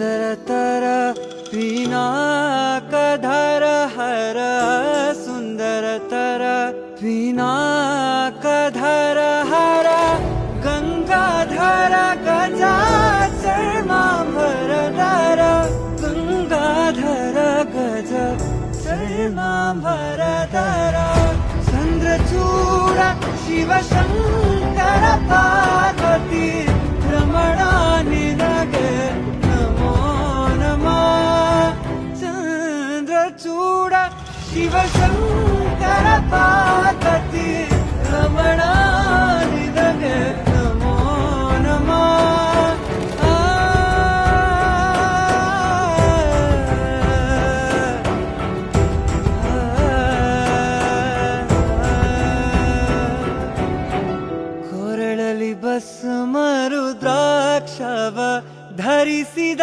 सुंदरतर पिनाकधर हर सुंदरतर पिनाकधर हर गंगाधर गजाचर्मांबरधर गंगाधर गज चर्मांबरधर चंद्रचूड शिवशंकर पार्वती रमणा निनगे नमो नमः चंद्रचूड शिवशंकर पार्वती रमणा निनगे नमो नमः ಕೊರಳಲಿ ಬಸ್ ಮರುದ್ರಾಕ್ಷವ ಧರಿಸಿದ